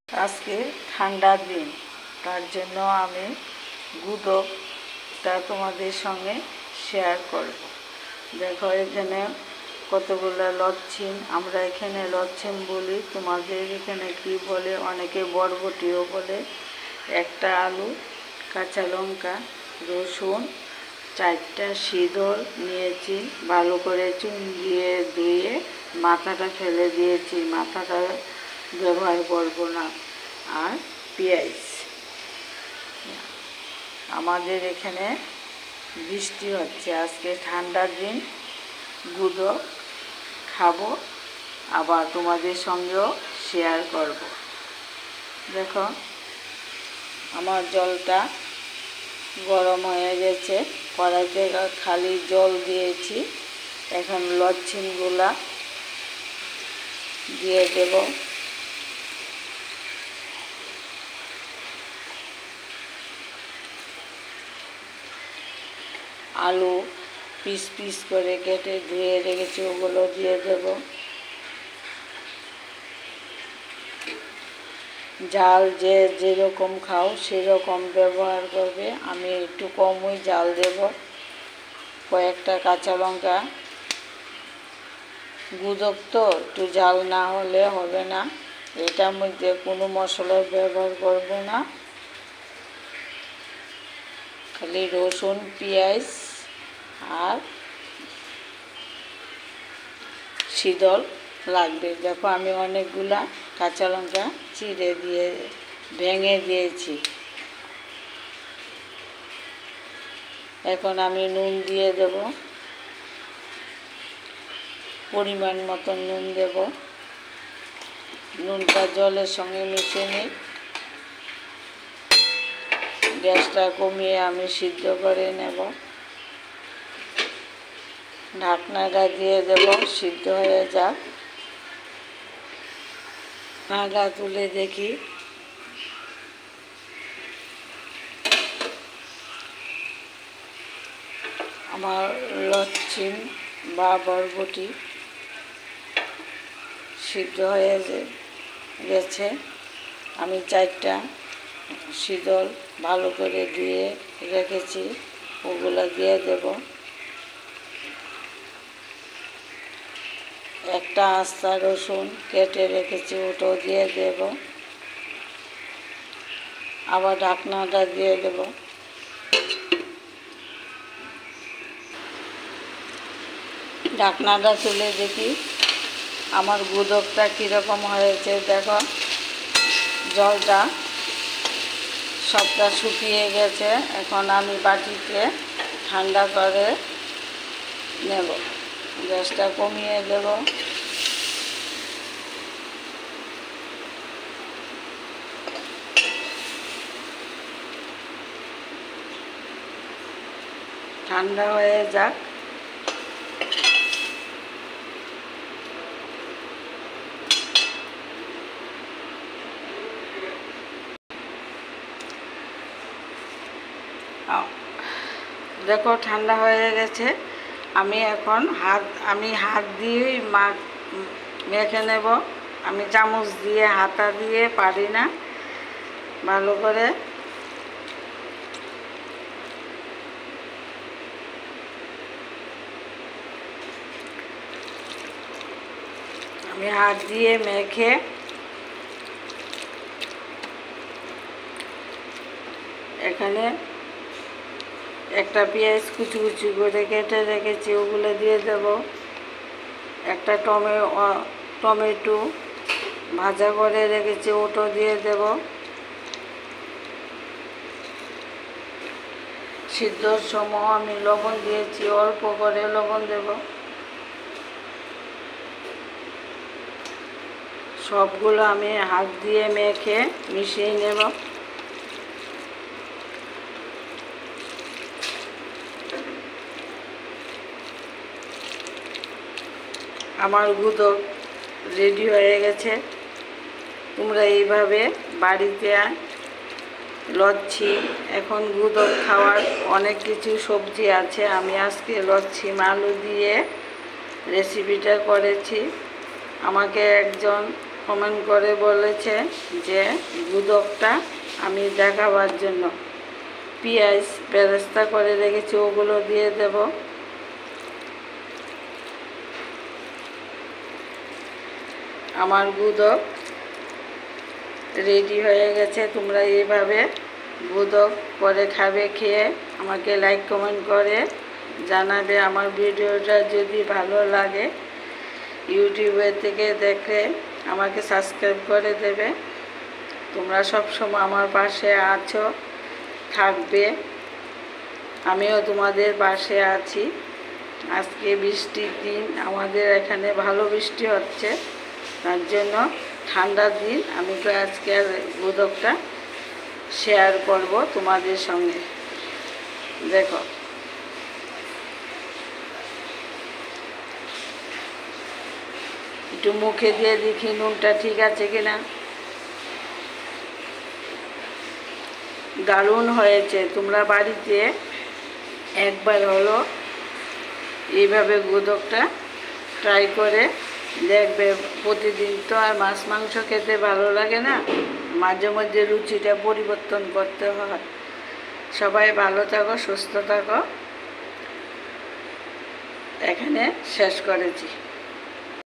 আজকে ঠান্ডার দিন, তার জন্য আমি গুদকটা তোমাদের সঙ্গে শেয়ার করব। দেখো এখানে কতগুলো লচ্ছিম, আমরা এখানে লচ্ছিম বলি, তোমাদের এখানে কি বলে, অনেকে বরবটিও বলে। একটা আলু, কাঁচা লঙ্কা, রসুন, 4টা শিদল নিয়েছি, ভালো করে চুন দিয়ে ধুয়ে মাথাটা ফেলে দিয়েছি, মাথাটা ব্যবহার করব না। আর পেঁয়াজ। আমাদের এখানে বৃষ্টি হচ্ছে, আজকে ঠান্ডার দিন, গুদক খাবো, আবার তোমাদের সঙ্গেও শেয়ার করব। দেখো আমার জলটা গরম হয়ে গেছে, কড়াইতে খালি জল দিয়েছি। এখন লচ্ছিমগুলা দিয়ে দেব। আলু পিস পিস করে কেটে ধুয়ে রেখেছি, ওগুলো দিয়ে দেব। ঝাল যে যেরকম খাও সেরকম ব্যবহার করবে, আমি একটু কমই ঝাল দেব। কয়েকটা কাঁচা লঙ্কা, গুদক তো একটু ঝাল না হলে হবে না। এটার মধ্যে কোনো মশলার ব্যবহার করব না, খালি রসুন, পেঁয়াজ আর শিদল লাগবে। দেখো আমি অনেকগুলা কাঁচা লঙ্কা ভেঙে দিয়েছি। এখন আমি নুন দিয়ে দেব, পরিমাণ মতো নুন দেব। নুনটা জলের সঙ্গে মিশিয়ে নিই। গ্যাসটা কমিয়ে আমি সিদ্ধ করে নেব। ঢাকনাটা দিয়ে দেব, সিদ্ধ হয়ে যাক। ঢাকা তুলে দেখি, আমার লচ্ছিম বা বরবটি সিদ্ধ হয়ে গেছে। আমি 4টা শিদল ভালো করে ধুয়ে রেখেছি, ওগুলো দিয়ে দেব। একটা আস্তা রসুন কেটে রেখেছি, ওটাও দিয়ে দেব। আবার ঢাকনাটা দিয়ে দেব। ঢাকনাটা তুলে দেখি আমার গুদকটা কীরকম হয়েছে। দেখো জলটা সবটা শুকিয়ে গেছে। এখন আমি বাটিতে ঠান্ডা করে নেব। গ্যাসটা কমিয়ে দেব। ঠান্ডা হয়ে যাক। দেখো ঠান্ডা হয়ে গেছে। আমি এখন হাত দিয়েই মেখে নেব। আমি চামচ দিয়ে, হাতা দিয়ে পারি না। ভালো করে আমি হাত দিয়ে মেখে এখানে একটা পেঁয়াজ কুচি কুচি করে কেটে রেখেছি, ওগুলো দিয়ে দেব। একটা টমেটো ভাজা করে রেখেছি, ওটা দিয়ে দেব। সিদ্ধর সময় আমি লবণ দিয়েছি, অল্প করে লবণ দেব। সবগুলো আমি হাত দিয়ে মেখে মিশিয়ে নেব। আমার গুদক রেডি হয়ে গেছে। তোমরা এইভাবে বাড়িতে লচ্ছিম, এখন গুদক খাওয়ার অনেক কিছু সবজি আছে, আমি আজকে লচ্ছিম আলু দিয়ে রেসিপিটা করেছি। আমাকে একজন কমেন্ট করে বলেছে যে গুদকটা আমি দেখাবার জন্য পেঁয়াজ বেরেস্তা করে রেখেছি, ওগুলো দিয়ে দেব। আমার গুদক রেডি হয়ে গেছে। তোমরা এইভাবে গুদক করে খাবে, খেয়ে আমাকে লাইক কমেন্ট করে জানাবে। আমার ভিডিওটা যদি ভালো লাগে ইউটিউবে থেকে দেখে আমাকে সাবস্ক্রাইব করে দেবে। তোমরা সবসময় আমার পাশে আছো, থাকবে, আমিও তোমাদের পাশে আছি। আজকে বৃষ্টির দিন, আমাদের এখানে ভালো বৃষ্টি হচ্ছে, তার জন্য ঠান্ডার দিন আমি তো আজকে গুদকটা শেয়ার করব তোমাদের সঙ্গে। দেখো একটু মুখে দিয়ে দেখি নুনটা ঠিক আছে কিনা। দারুণ হয়েছে। তোমরা বাড়িতে একবার হলো এইভাবে গুদকটা ট্রাই করে দেখবে। প্রতিদিন তো আর মাছ মাংস খেতে ভালো লাগে না, মাঝে মধ্যে রুচিটা পরিবর্তন করতে হয়। সবাই ভালো থাকো, সুস্থ থাকো। এখানে শেষ করেছি।